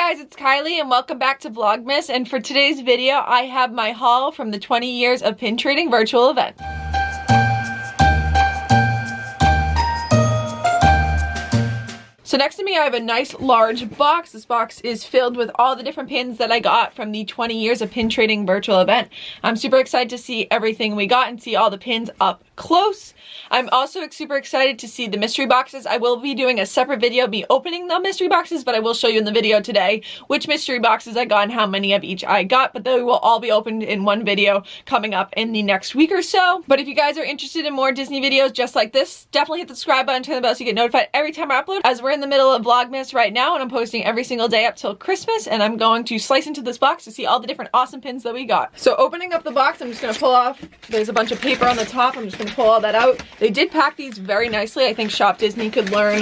guys, it's Kylie and welcome back to Vlogmas, and for today's video I have my haul from the 20 years of pin trading virtual event. So next to me I have a nice large box. This box is filled with all the different pins that I got from the 20 years of pin trading virtual event. I'm super excited to see everything we got and see all the pins up close. I'm also super excited to see the mystery boxes. I will be doing a separate video of me opening the mystery boxes, but I will show you in the video today which mystery boxes I got and how many of each I got, but they will all be opened in one video coming up in the next week or so. But if you guys are interested in more Disney videos just like this, definitely hit the subscribe button, turn the bell so you get notified every time I upload, as we're in the middle of Vlogmas right now and I'm posting every single day up till Christmas, and I'm going to slice into this box to see all the different awesome pins that we got. So opening up the box, I'm just going to pull off, there's a bunch of paper on the top, I'm just going to pull all that out. They did pack these very nicely. I think Shop Disney could learn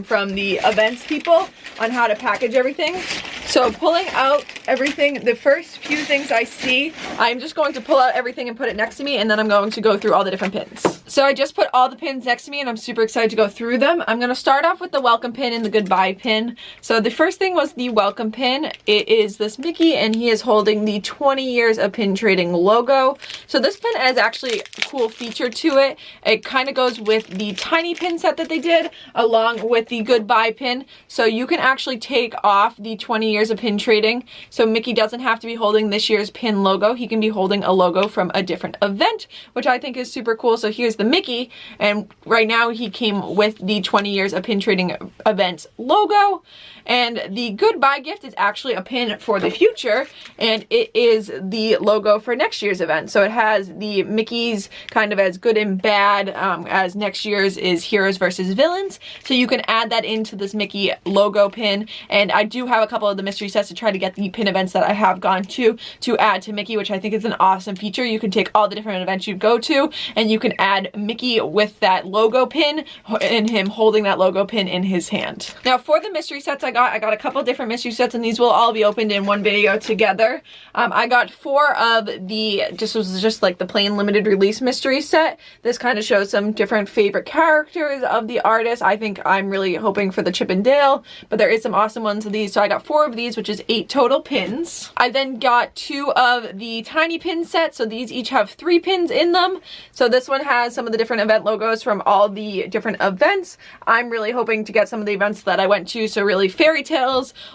from the events people on how to package everything. So pulling out everything, the first few things I see, I'm just going to pull out everything and put it next to me, and then I'm going to go through all the different pins. So I just put all the pins next to me and I'm super excited to go through them. I'm going to start off with the welcome pin and the goodbye pin. So the first thing was the welcome pin. It is this Mickey and he is holding the 20 years of pin trading logo. So this pin has actually a cool feature to it. It kind of goes with the tiny pin set that they did along with the goodbye pin. So you can actually take off the 20 years of pin trading. So Mickey doesn't have to be holding this year's pin logo. He can be holding a logo from a different event, which I think is super cool. So here's the Mickey, and right now he came with the 20 years of pin trading events logo. And the goodbye gift is actually a pin for the future, and it is the logo for next year's event. So it has the Mickey's kind of as good and bad as next year's is heroes versus villains. So you can add that into this Mickey logo pin, and I do have a couple of the mystery sets to try to get the pin events that I have gone to add to Mickey, which I think is an awesome feature. You can take all the different events you go to and you can add Mickey with that logo pin and him holding that logo pin in his hand. Now for the mystery sets I got a couple different mystery sets, and these will all be opened in one video together. I got 4 of the, was just like the plain limited release mystery set. This kind of shows some different favorite characters of the artist. I think I'm really hoping for the Chip and Dale, but there is some awesome ones of these. So I got 4 of these, which is 8 total pins. I then got 2 of the tiny pin set. So these each have 3 pins in them. So this one has some of the different event logos from all the different events. I'm really hoping to get some of the events that I went to. So really Fairy Tale.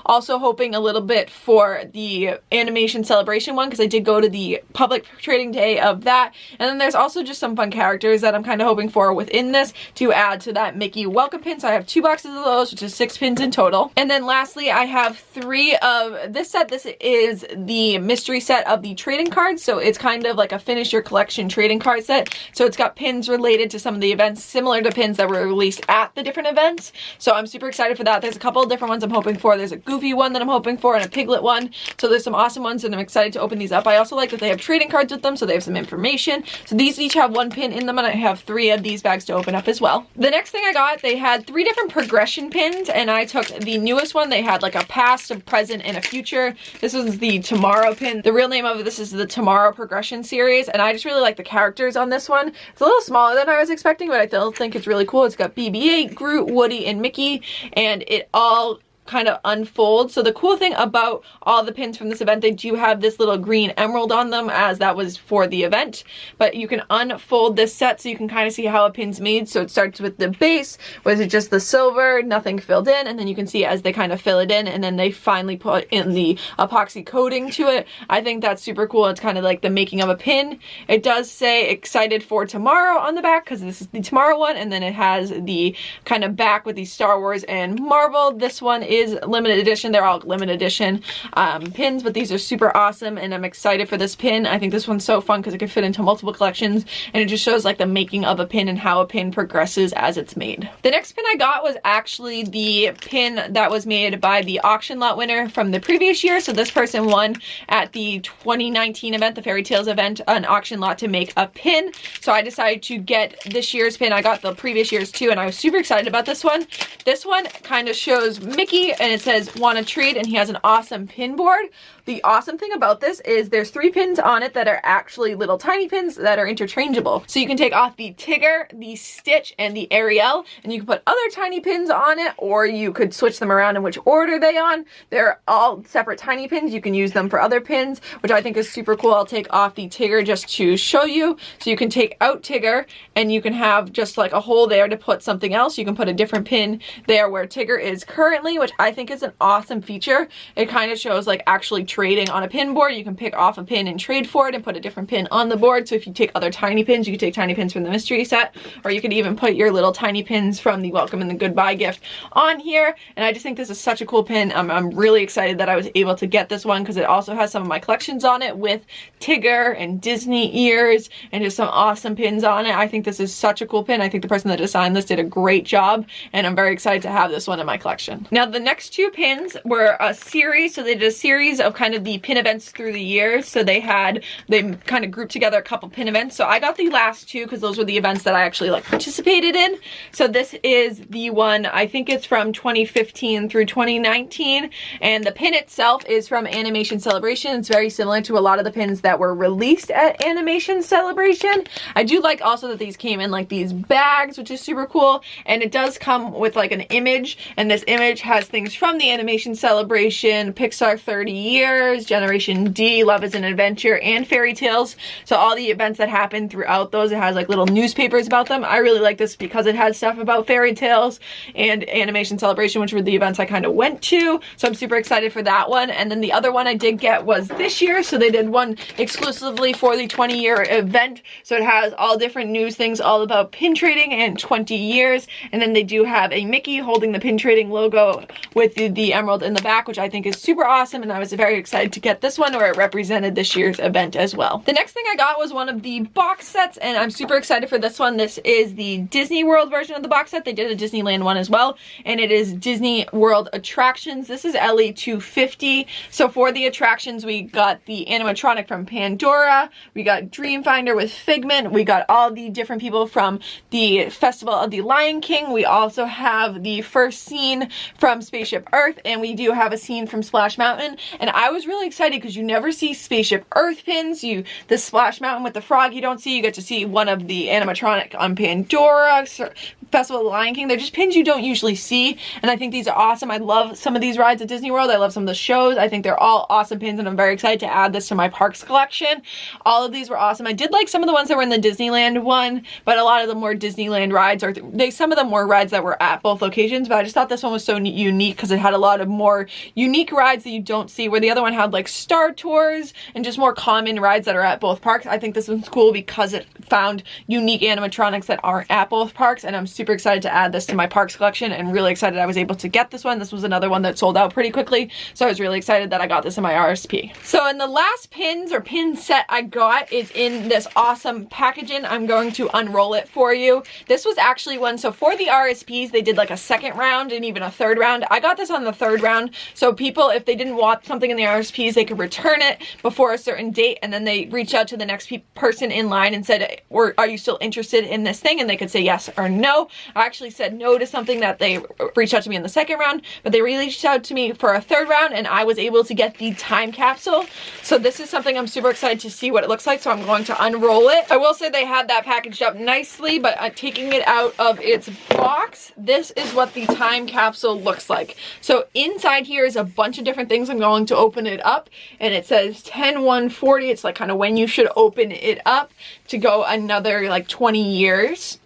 Also hoping a little bit for the animation celebration one, because I did go to the public trading day of that. And then there's also just some fun characters that I'm kind of hoping for within this to add to that Mickey welcome pin. So I have 2 boxes of those, which is 6 pins in total. And then lastly, I have 3 of this set. This is the mystery set of the trading cards. So it's kind of like a finish your collection trading card set. So it's got pins related to some of the events, similar to pins that were released at the different events. So I'm super excited for that. There's a couple of different ones I'm hoping for. There's a Goofy one that I'm hoping for and a Piglet one. So there's some awesome ones and I'm excited to open these up. I also like that they have trading cards with them, so they have some information. So these each have 1 pin in them, and I have 3 of these bags to open up as well. The next thing I got, they had 3 different progression pins, and I took the newest one. They had like a past, a present, and a future. This is the Tomorrow pin. The real name of this is the Tomorrow Progression Series, and I just really like the characters on this one. It's a little smaller than I was expecting, but I still think it's really cool. It's got BB-8, Groot, Woody, and Mickey, and it all kind of unfold. So the cool thing about all the pins from this event, they do have this little green emerald on them, as that was for the event, but you can unfold this set so you can kind of see how a pin's made. So it starts with the base, was it just the silver, nothing filled in, and then you can see as they kind of fill it in, and then they finally put in the epoxy coating to it. I think that's super cool. It's kind of like the making of a pin. It does say excited for tomorrow on the back, because this is the Tomorrow one, and then it has the kind of back with the Star Wars and Marvel. This one is limited edition. They're all limited edition pins, but these are super awesome, and I'm excited for this pin. I think this one's so fun because it can fit into multiple collections, and it just shows like the making of a pin and how a pin progresses as it's made. The next pin I got was actually the pin that was made by the auction lot winner from the previous year. So this person won at the 2019 event, the Fairy Tales event, an auction lot to make a pin. So I decided to get this year's pin. I got the previous year's too, and I was super excited about this one. This one kind of shows Mickey Mickey, and it says want a treat, and he has an awesome pin board. The awesome thing about this is there's 3 pins on it that are actually little tiny pins that are interchangeable. So you can take off the Tigger, the Stitch, and the Ariel, and you can put other tiny pins on it, or you could switch them around in which order they on. They're all separate tiny pins. You can use them for other pins, which I think is super cool. I'll take off the Tigger just to show you. So you can take out Tigger, and you can have just like a hole there to put something else. You can put a different pin there where Tigger is currently, which I think is an awesome feature. It kind of shows like actually trading on a pin board. You can pick off a pin and trade for it and put a different pin on the board. So if you take other tiny pins, you can take tiny pins from the mystery set, or you could even put your little tiny pins from the welcome and the goodbye gift on here. And I just think this is such a cool pin. I'm really excited that I was able to get this one because it also has some of my collections on it with Tigger and Disney ears and just some awesome pins on it. I think this is such a cool pin. I think the person that designed this did a great job, and I'm very excited to have this one in my collection. Now the next 2 pins were a series. So they did a series of kind of the pin events through the years. So they kind of grouped together a couple pin events. So I got the last 2 because those were the events that I actually like participated in. So this is the one, I think it's from 2015 through 2019, and the pin itself is from Animation Celebration. It's very similar to a lot of the pins that were released at Animation Celebration. I do like also that these came in like these bags, which is super cool, and it does come with like an image, and this image has things from the Animation Celebration, Pixar 30 years, Generation D, Love is an Adventure, and Fairy Tales. So all the events that happen throughout those, it has like little newspapers about them. I really like this because it has stuff about Fairy Tales and Animation Celebration, which were the events I kind of went to. So I'm super excited for that one. And then the other one I did get was this year. So they did one exclusively for the 20-year event. So it has all different news things all about pin trading and 20 years. And then they do have a Mickey holding the pin trading logo with the emerald in the back, which I think is super awesome. And I was very excited to get this one, where it represented this year's event as well. The next thing I got was one of the box sets, and I'm super excited for this one. This is the Disney World version of the box set. They did a Disneyland one as well, and it is Disney World attractions. This is LE 250. So for the attractions, we got the animatronic from Pandora, we got Dreamfinder with Figment, we got all the different people from the Festival of the Lion King. We also have the first scene from Spaceship Earth, and we do have a scene from Splash Mountain. And I was really excited because you never see Spaceship Earth pins. The Splash Mountain with the frog you don't see. You get to see one of the animatronic on Pandora, Festival of the Lion King. They're just pins you don't usually see, and I think these are awesome. I love some of these rides at Disney World. I love some of the shows. I think they're all awesome pins, and I'm very excited to add this to my parks collection. All of these were awesome. I did like some of the ones that were in the Disneyland one, but a lot of them were Disneyland rides, or some of them were rides that were at both locations, but I just thought this one was so unique because it had a lot of more unique rides that you don't see, where the other one had like Star Tours and just more common rides that are at both parks. I think this one's cool because it found unique animatronics that aren't at both parks, and I'm super excited to add this to my parks collection, and really excited I was able to get this one. This was another one that sold out pretty quickly, so I was really excited that I got this in my RSP. So in the last pins or pin set I got is in this awesome packaging. I'm going to unroll it for you. This was actually one, so for the RSPs they did like a second round and even a third round. I got this on the third round, so people, if they didn't want something in the RSPs, they could return it before a certain date, and then they reached out to the next person in line and said, are you still interested in this thing? And they could say yes or no. I actually said no to something that they reached out to me in the second round, but they reached out to me for a third round, and I was able to get the time capsule. So this is something I'm super excited to see what it looks like, so I'm going to unroll it. I will say they had that packaged up nicely, but taking it out of its box, this is what the time capsule looks like. So inside here is a bunch of different things. I'm going to open it up, and it says 10/1/40. It's like kind of when you should open it up to go another like 20 years.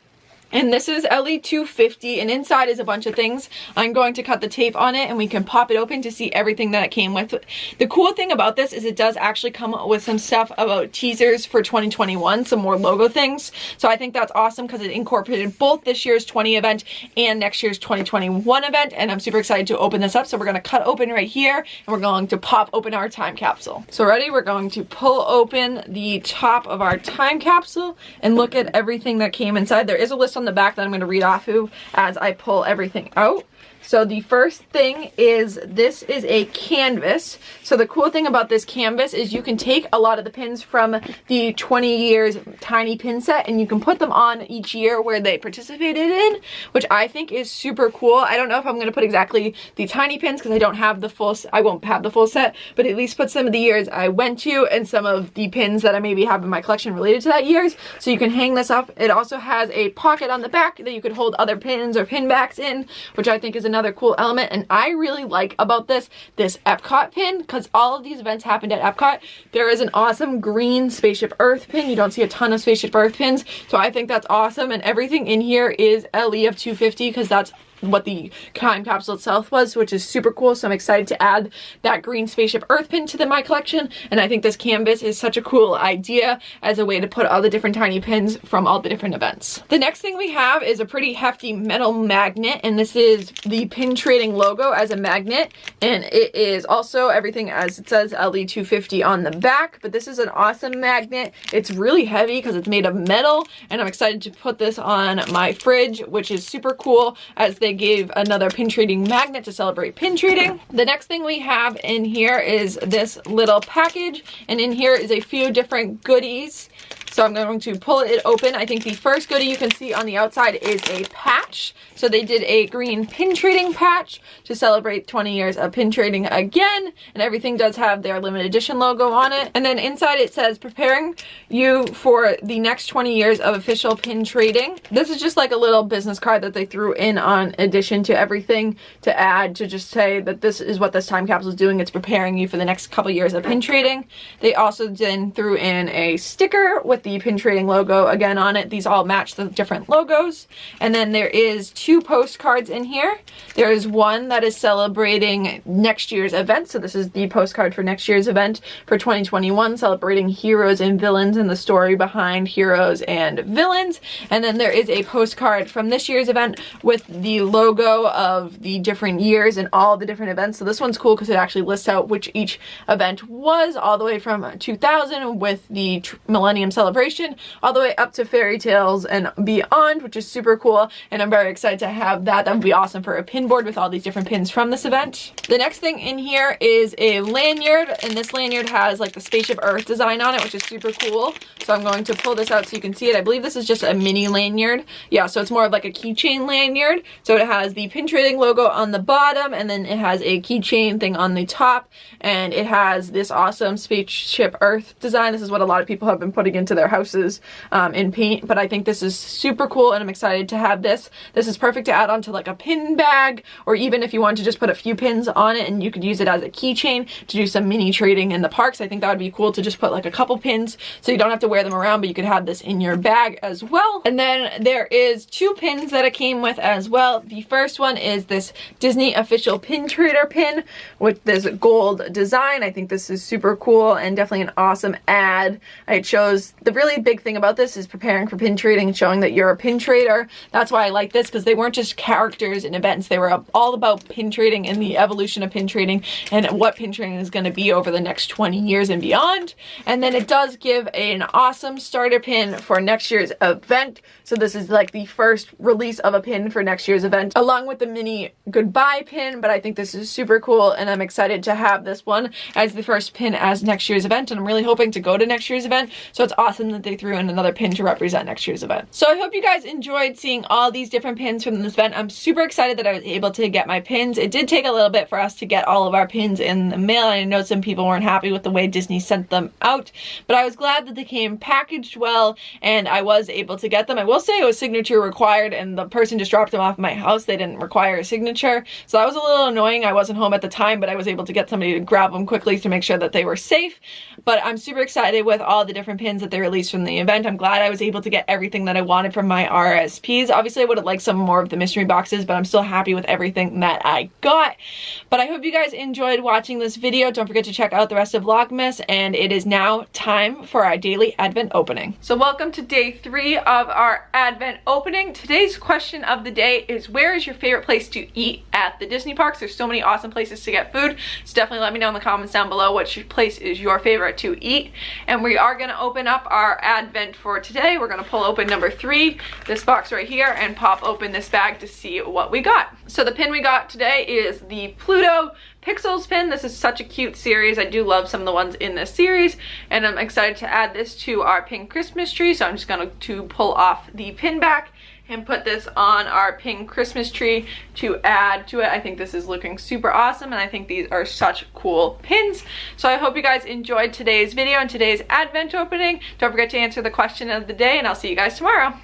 And this is LE 250, and inside is a bunch of things. I'm going to cut the tape on it and we can pop it open to see everything that it came with. The cool thing about this is it does actually come with some stuff about teasers for 2021, some more logo things. So I think that's awesome because it incorporated both this year's 20 event and next year's 2021 event, and I'm super excited to open this up. So we're going to cut open right here, and we're going to pop open our time capsule. So ready? We're going to pull open the top of our time capsule and look at everything that came inside. There is a list on the back that I'm going to read off of as I pull everything out. So the first thing is, this is a canvas. So the cool thing about this canvas is you can take a lot of the pins from the 20 years tiny pin set and you can put them on each year where they participated in, which I think is super cool. I don't know if I'm going to put exactly the tiny pins because I don't have the full, I won't have the full set, but at least put some of the years I went to and some of the pins that I maybe have in my collection related to that years. So you can hang this up. It also has a pocket on the back that you could hold other pins or pin backs in, which I think is another cool element. And I really like about this Epcot pin, because all of these events happened at Epcot. There is an awesome green Spaceship Earth pin. You don't see a ton of Spaceship Earth pins, so I think that's awesome. And everything in here is LE of 250 because that's what the time capsule itself was, which is super cool. So I'm excited to add that green Spaceship Earth pin to my collection. And I think this canvas is such a cool idea as a way to put all the different tiny pins from all the different events. The next thing we have is a pretty hefty metal magnet, and this is the pin trading logo as a magnet, and it is also everything as it says LE 250 on the back. But this is an awesome magnet. It's really heavy because it's made of metal, and I'm excited to put this on my fridge, which is super cool as they gave another pin trading magnet to celebrate pin trading. The next thing we have in here is this little package, and in here is a few different goodies. So I'm going to pull it open. I think the first goodie you can see on the outside is a patch. So they did a green pin trading patch to celebrate 20 years of pin trading again. And everything does have their limited edition logo on it. And then inside it says, preparing you for the next 20 years of official pin trading. This is just like a little business card that they threw in on addition to everything to add to just say that this is what this time capsule is doing. It's preparing you for the next couple years of pin trading. They also then threw in a sticker with the pin trading logo again on it. These all match the different logos. And then there is 2 postcards in here. There is one that is celebrating next year's event. So this is the postcard for next year's event for 2021, celebrating heroes and villains and the story behind heroes and villains. And then there is a postcard from this year's event with the logo of the different years and all the different events. So this one's cool because it actually lists out which each event was, all the way from 2000 with the Millennium Celebration all the way up to fairy tales and beyond, which is super cool. And I'm very excited to have that. That would be awesome for a pin board with all these different pins from this event. The next thing in here is a lanyard, and this lanyard has like the Spaceship Earth design on it, which is super cool. So I'm going to pull this out so you can see it. I believe this is just a mini lanyard. Yeah, so it's more of like a keychain lanyard. So it has the pin trading logo on the bottom, and then it has a keychain thing on the top, and it has this awesome Spaceship Earth design. This is what a lot of people have been putting into their houses in paint, but I think this is super cool and I'm excited to have this. This is perfect to add onto like a pin bag, or even if you want to just put a few pins on it and you could use it as a keychain to do some mini trading in the parks. I think that would be cool to just put like a couple pins so you don't have to wear them around, but you could have this in your bag as well. And then there is 2 pins that it came with as well. The first one is this Disney official pin trader pin with this gold design. I think this is super cool and definitely an awesome ad. It shows the really big thing about this is preparing for pin trading and showing that you're a pin trader. That's why I like this, because they weren't just characters in events. They were all about pin trading and the evolution of pin trading and what pin trading is going to be over the next 20 years and beyond. And then it does give an awesome starter pin for next year's event. So this is like the first release of a pin for next year's event, along with the mini goodbye pin. But I think this is super cool and I'm excited to have this one as the first pin as next year's event. And I'm really hoping to go to next year's event. So it's awesome that they threw in another pin to represent next year's event. So I hope you guys enjoyed seeing all these different pins from this event. I'm super excited that I was able to get my pins. It did take a little bit for us to get all of our pins in the mail. I know some people weren't happy with the way Disney sent them out, but I was glad that they came packaged well and I was able to get them. I will say it was signature required and the person just dropped them off at my house. They didn't require a signature. So that was a little annoying. I wasn't home at the time, but I was able to get somebody to grab them quickly to make sure that they were safe. But I'm super excited with all the different pins that they released from the event. I'm glad I was able to get everything that I wanted from my RSPs. Obviously, I would have liked some more of the mystery boxes, but I'm still happy with everything that I got. But I hope you guys enjoyed watching this video. Don't forget to check out the rest of Vlogmas, and it is now time for our daily Advent opening. So welcome to day 3 of our Advent opening. Today's question of the day is, where is your favorite place to eat at the Disney parks? There's so many awesome places to get food, so definitely let me know in the comments down below which place is your favorite to eat. And we are going to open up our advent for today. We're gonna pull open number 3, this box right here, and pop open this bag to see what we got. So the pin we got today is the Pluto Pixels Pin. This is such a cute series. I do love some of the ones in this series, and I'm excited to add this to our pink Christmas tree. So I'm just going to pull off the pin back and put this on our pink Christmas tree to add to it. I think this is looking super awesome, and I think these are such cool pins. So I hope you guys enjoyed today's video and today's advent opening. Don't forget to answer the question of the day, and I'll see you guys tomorrow.